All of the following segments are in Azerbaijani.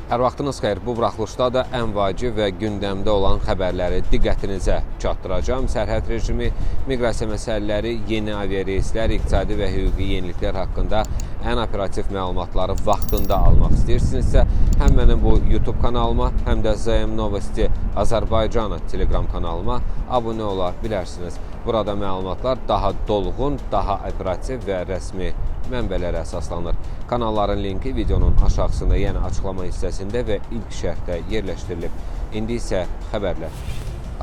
Hər vaxtınız xeyir. Bu buraxılışda da ən vacib və gündəmdə olan xəbərləri diqqətinizə çatdıracağım. Sərhəd rejimi, miqrasiya məsələləri, yeni aviareyslər, iqtisadi və hüquqi yeniliklər haqqında ən operativ məlumatları vaxtında almaq istəyirsinizsə, həm mənim bu YouTube kanalıma, həm də ZM Novosti Azərbaycanı Telegram kanalıma abunə ola bilərsiniz. Burada məlumatlar daha dolğun, daha operativ və rəsmi mənbələrə əsaslanır. Kanalların linki videonun aşağısında, yəni açıqlama hissəsində və ilk şərhdə yerləşdirilib. İndi isə xəbərlər.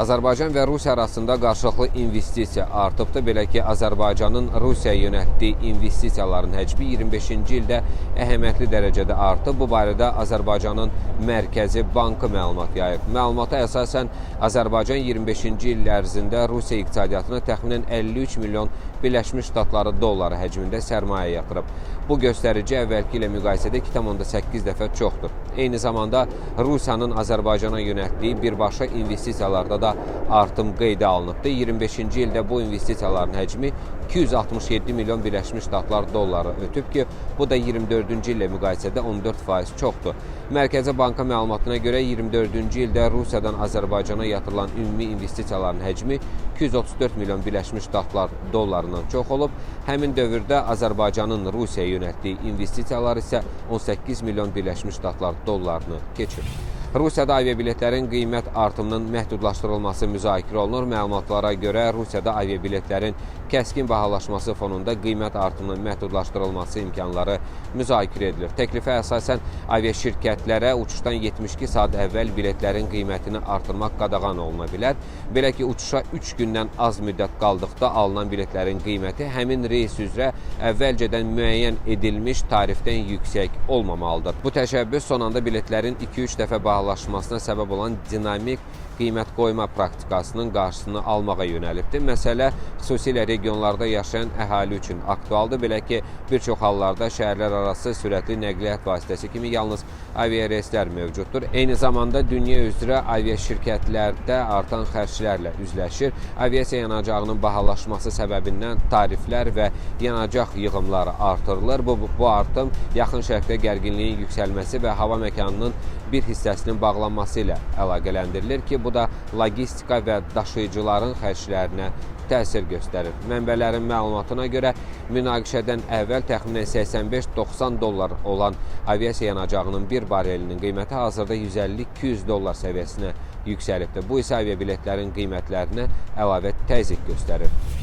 Azərbaycan və Rusiya arasında qarşılıqlı investisiya artıbdır. Belə ki, Azərbaycanın Rusiyaya yönəltdiyi investisiyaların həcmi 25-ci ildə əhəmiyyətli dərəcədə artıb. Bu barədə Azərbaycanın Mərkəzi Bankı məlumat yayıb. Məlumata əsasən Azərbaycan 25-ci il ərzində Rusiya iqtisadiyyatına təxminən 53 milyon Birləşmiş Ştatları dolları həcmində sərmayə yatırıb. Bu göstərici əvvəlki ilə müqayisədə 2,8 dəfə çoxdur. Eyni zamanda Rusiyanın Azərbaycana yönəltdiyi birbaşa investisiyalarda da artım qeydə alınıbdır. 25-ci ildə bu investisiyaların həcmi 267 milyon Birləşmiş Ştatlar dolları ötüb ki, bu da 24-cü illə müqayisədə 14% çoxdur. Mərkəzi Banka məlumatına görə 24-cü ildə Rusiyadan Azərbaycana yatırılan ümumi investisiyaların həcmi 234 milyon Birləşmiş Ştatlar dollarından çox olub. Həmin dövrdə Azərbaycanın Rusiyaya yönəltdiyi investisiyalar isə 18 milyon Birləşmiş Ştatlar dollarını keçir. Rusiyada aviabiletlərin qiymət artımının məhdudlaşdırılması müzakirə olunur. Məlumatlara görə Rusiyada aviabiletlərin kəskin bahalaşması fonunda qiymət artımının məhdudlaşdırılması imkanları müzakirə edilir. Təklifə əsasən aviaşirkətlərə uçuşdan 72 saat əvvəl biletlərin qiymətini artırmaq qadağan oluna bilər. Belə ki, uçuşa 3 gündən az müddət qaldıqda alınan biletlərin qiyməti həmin reys üzrə əvvəlcədən müəyyən edilmiş tarifdən yüksək olmamalıdır. Bu təşəbbüs son anda biletlərin 2-3 dəfə bahalaşmasına səbəb olan dinamik qiymət qoyma praktikasının qarşısını almağa yönəlibdir. Məsələ xüsusilə regionlarda yaşayan əhali üçün aktualdır. Belə ki, bir çox hallarda şəhərlər arası sürətli nəqliyyat vasitəsi kimi yalnız aviareyslər mövcuddur. Eyni zamanda dünya üzrə aviaşirkətlərdə artan xərclərlə üzləşir. Aviasiya yanacağının bahalaşması səbəbindən tariflər və yanacaq yığımları artırılır. Bu artım yaxın şərqdə gərginliyin yüksəlməsi və hava məkanının bir hissəsinin bağlanması ilə əlaqələndirilir ki, bu da logistika və daşıyıcıların xərclərinə təsir göstərir. Mənbələrin məlumatına görə münaqişədən əvvəl təxminən 85-90 dollar olan aviasiya yanacağının bir barelinin qiyməti hazırda 150-200 dollar səviyyəsinə yüksəlibdir. Bu isə aviabiletlərin qiymətlərinə əlavə təzyiq göstərir.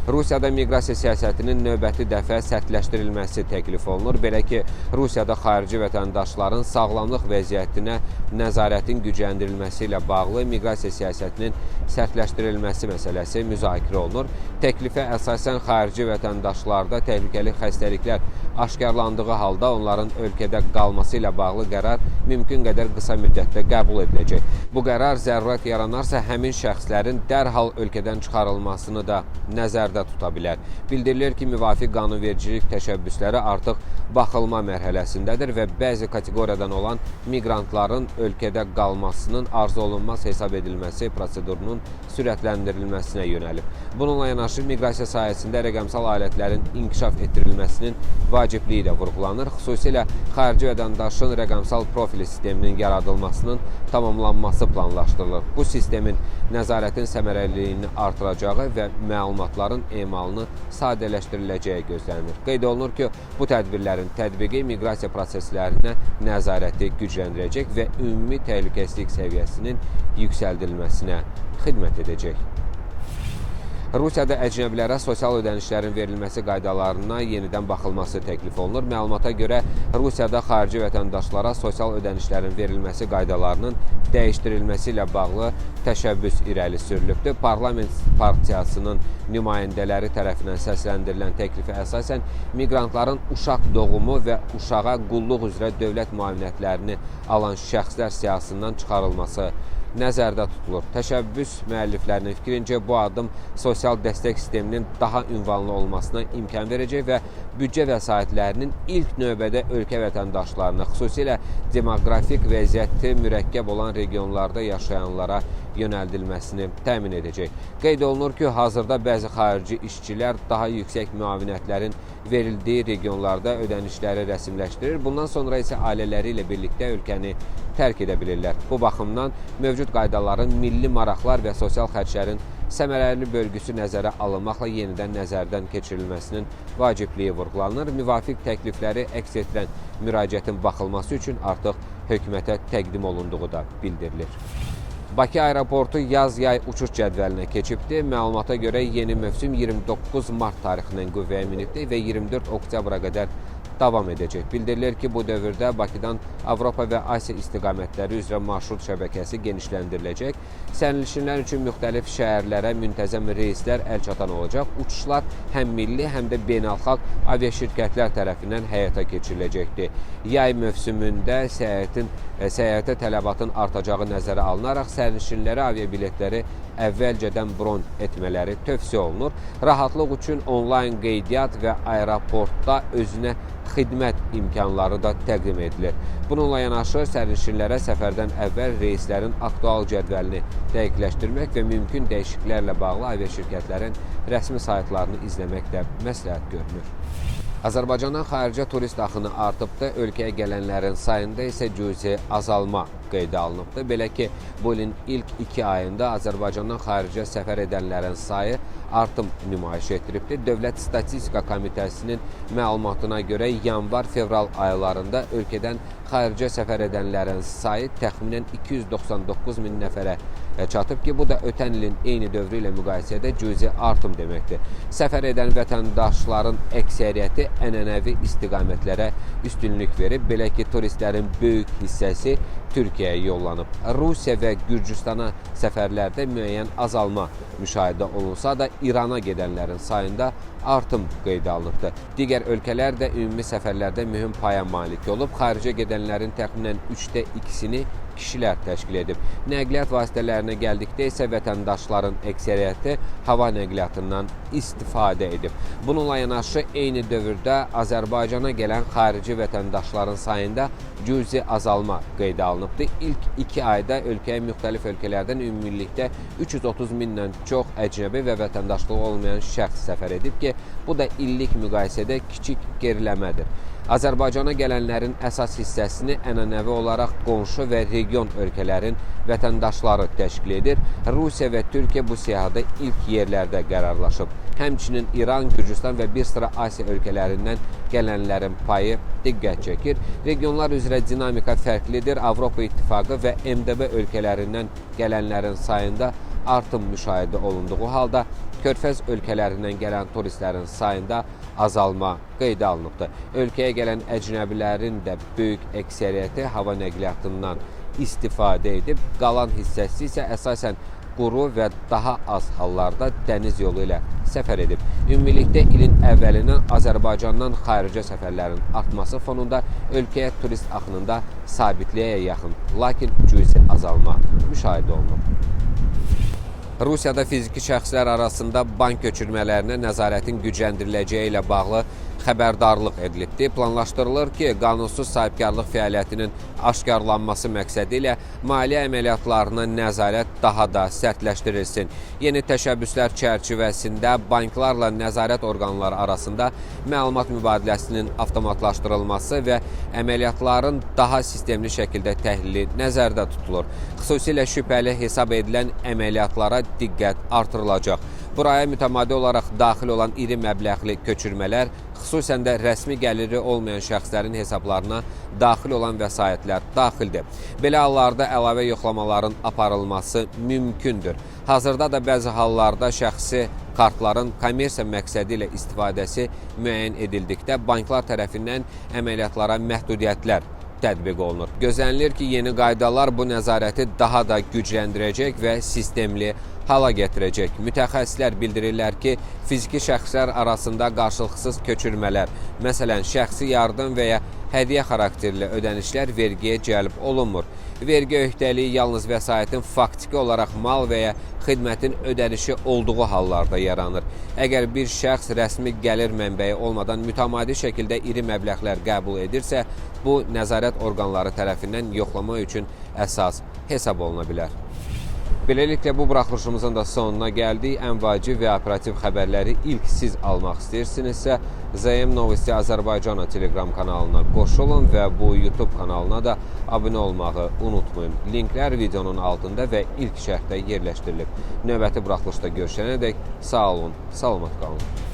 Rusiyada miqrasiya siyasətinin növbəti dəfə sərtləşdirilməsi təklif olunur. Belə ki, Rusiyada xarici vətəndaşların sağlamlıq vəziyyətinə nəzarətin gücləndirilməsi ilə bağlı miqrasiya siyasətinin sərtləşdirilməsi məsələsi müzakirə olunur. Təklifə əsasən xarici vətəndaşlarda təhlükəli xəstəliklər aşkarlandığı halda onların ölkədə qalması ilə bağlı qərar mümkün qədər qısa müddətdə qəbul ediləcək. Bu qərar zərurət yaranarsa həmin şəxslərin dərhal ölkədən çıxarılmasını da nəzərdə tuta bilər. Bildirilir ki, müvafiq qanunvericilik təşəbbüsləri artıq baxılma mərhələsindədir və bəzi kateqoriyadan olan miqrantların ölkədə qalmasının arzu olunmaz hesab edilməsi prosedurunun sürətləndirilməsinə yönəlib. Bununla yanaşı, miqrasiya sahəsində rəqəmsal alətlərin inkişaf etdirilməsinin vacibliyi də vurğulanır. Xüsusilə xarici vətəndaşın rəqəmsal profili sisteminin yaradılmasının tamamlanması planlaşdırılır. Bu sistemin nəzarətin səmərəliliyini artıracağı və məlumatların emalını sadələşdiriləcəyi gözlənilir. Qeyd olunur ki, bu tədbirlərin tətbiqi miqrasiya proseslərinə nəzarəti gücləndirəcək və ümumi təhlükəsizlik səviyyəsinin yüksəldilməsinə xidmət edəcək. Rusiyada əcnəbilərə sosial ödənişlərin verilməsi qaydalarına yenidən baxılması təklif olunur. Məlumata görə Rusiyada xarici vətəndaşlara sosial ödənişlərin verilməsi qaydalarının dəyişdirilməsi ilə bağlı təşəbbüs irəli sürülübdür. Parlament partiyasının nümayəndələri tərəfindən səsləndirilən təklifə əsasən miqrantların uşaq doğumu və uşağa qulluq üzrə dövlət müavinətlərini alan şəxslər siyahısından çıxarılması nəzərdə tutulur. Təşəbbüs müəlliflərinin fikrincə bu addım sosial dəstək sisteminin daha ünvanlı olmasına imkan verəcək və büdcə vəsaitlərinin ilk növbədə ölkə vətəndaşlarına, xüsusilə demoqrafik vəziyyəti mürəkkəb olan regionlarda yaşayanlara yönəldilməsini təmin edəcək. Qeyd olunur ki, hazırda bəzi xarici işçilər daha yüksək müavinətlərin verildiyi regionlarda ödənişləri rəsmiləşdirir. Bundan sonra isə ailələri ilə birlikdə ölkəni tərk edə bilirlər. Bu baxımdan mövcud qaydaların milli maraqlar və sosial xərclərin səmərəli bölgüsü nəzərə alınmaqla yenidən nəzərdən keçirilməsinin vacibliyi vurğulanır. Müvafiq təklifləri əks etdirən müraciətin baxılması üçün artıq hökumətə təqdim olunduğu da bildirilir. Bakı aeroportu yaz-yay uçuş cədvəlinə keçibdir. Məlumata görə yeni mövsüm 29 mart tarixindən qüvvəyə minibdir və 24 oktyabra qədər davam edəcək. Bildirilir ki, bu dövrdə Bakıdan Avropa və Asiya istiqamətləri üzrə marşrut şəbəkəsi genişləndiriləcək. Sərnişinlər üçün müxtəlif şəhərlərə müntəzəm reyslər əlçatan olacaq. Uçuşlar həm milli, həm də beynəlxalq aviaşirkətlər tərəfindən həyata keçiriləcəkdir. Yay mövsümündə səyahətə tələbatın artacağı nəzərə alınaraq sərnişinlərə aviabiletləri əvvəlcədən bron etmələri tövsiyə olunur. Rahatlıq üçün onlayn qeydiyyat və aeroportda özünə xidmət imkanları da təqdim edilir. Bununla yanaşı sərnişinlərə səfərdən əvvəl reyslərin aktual cədvəlini dəqiqləşdirmək və mümkün dəyişikliklərlə bağlı aviaşirkətlərin rəsmi saytlarını izləmək də məsləhət görünür. Azərbaycandan xaricə turist axını artıbdır, ölkəyə gələnlərin sayında isə cüzi azalma qeydə alınıbdır. Belə ki, bu ilin ilk 2 ayında Azərbaycandan xaricə səfər edənlərin sayı artım nümayiş etdiribdir. Dövlət Statistika Komitəsinin məlumatına görə yanvar-fevral aylarında ölkədən xaricə səfər edənlərin sayı təxminən 299 min nəfərə çatıb ki, bu da ötən ilin eyni dövrü ilə müqayisədə cüzi artım deməkdir. Səfər edən vətəndaşların əksəriyyəti ənənəvi istiqamətlərə üstünlük verib, belə ki, turistlərin böyük hissəsi Türkiyəyə yollanıb. Rusiya və Gürcüstana səfərlərdə müəyyən azalma müşahidə olunsa da İrana gedənlərin sayında artım qeydə alınıbdır. Digər ölkələr də ümumi səfərlərdə mühüm paya malik olub. Xaricə gedənlərin təxminən 3də 2-sini kişilər təşkil edib. Nəqliyyat vasitələrinə gəldikdə isə vətəndaşların əksəriyyəti hava nəqliyyatından istifadə edib. Bununla yanaşı eyni dövrdə Azərbaycana gələn xarici vətəndaşların sayında cüzi azalma qeydə alınıbdır. İlk 2 ayda ölkəyə müxtəlif ölkələrdən ümumilikdə 330 mindən çox əcnəbi və vətəndaşlığı olmayan şəxs səfər edib ki, bu da illik müqayisədə kiçik geriləmədir. Azərbaycana gələnlərin əsas hissəsini ənənəvi olaraq qonşu və region ölkələrin vətəndaşları təşkil edir. Rusiya və Türkiyə bu siyahıda ilk yerlərdə qərarlaşıb. Həmçinin İran, Gürcüstan və bir sıra Asiya ölkələrindən gələnlərin payı diqqət çəkir. Regionlar üzrə dinamika fərqlidir. Avropa İttifaqı və MDB ölkələrindən gələnlərin sayında artım müşahidə olunduğu halda Körfəz ölkələrindən gələn turistlərin sayında azalma qeydə alınıbdır. Ölkəyə gələn əcnəbilərin də böyük əksəriyyəti hava nəqliyyatından istifadə edib, qalan hissəsi isə əsasən quru və daha az hallarda dəniz yolu ilə səfər edib. Ümumilikdə ilin əvvəlindən Azərbaycandan xaricə səfərlərin artması fonunda ölkəyə turist axınında sabitliyə yaxın, lakin cüzi azalma müşahidə olunub. Rusiyada fiziki şəxslər arasında bank köçürmələrinə nəzarətin gücləndiriləcəyi ilə bağlı xəbərdarlıq edilibdir. Planlaşdırılır ki, qanunsuz sahibkarlıq fəaliyyətinin aşkarlanması məqsədi ilə maliyyə əməliyyatlarına nəzarət daha da sərtləşdirilsin. Yeni təşəbbüslər çərçivəsində banklarla nəzarət orqanları arasında məlumat mübadiləsinin avtomatlaşdırılması və əməliyyatların daha sistemli şəkildə təhlili nəzərdə tutulur. Xüsusilə şübhəli hesab edilən əməliyyatlara diqqət artırılacaq. Buraya mütəmadi olaraq daxil olan iri məbləğli köçürmələr, xüsusən də rəsmi gəliri olmayan şəxslərin hesablarına daxil olan vəsaitlər daxildir. Belə hallarda əlavə yoxlamaların aparılması mümkündür. Hazırda da bəzi hallarda şəxsi kartların kommersiya məqsədi ilə istifadəsi müəyyən edildikdə banklar tərəfindən əməliyyatlara məhdudiyyətlər tətbiq olunur. Gözlənilir ki, yeni qaydalar bu nəzarəti daha da gücləndirəcək və sistemli hala gətirəcək. Mütəxəssislər bildirirlər ki, fiziki şəxslər arasında qarşılıqsız köçürmələr, məsələn, şəxsi yardım və ya hədiyyə xarakterli ödənişlər vergiyə cəlb olunmur. Vergi öhdəliyi yalnız vəsaitin faktiki olaraq mal və ya xidmətin ödənişi olduğu hallarda yaranır. Əgər bir şəxs rəsmi gəlir mənbəyi olmadan mütəmadi şəkildə iri məbləğlər qəbul edirsə, bu nəzarət orqanları tərəfindən yoxlama üçün əsas hesab oluna bilər. Beləliklə, bu buraxılışımızın da sonuna gəldik. Ən vacib və operativ xəbərləri ilk siz almaq istəyirsinizsə, ZM Novosti Azərbaycana Telegram kanalına qoşulun və bu YouTube kanalına da abunə olmağı unutmayın. Linklər videonun altında və ilk şərhdə yerləşdirilib. Növbəti buraxılışda görüşənədək sağ olun, salamat qalın.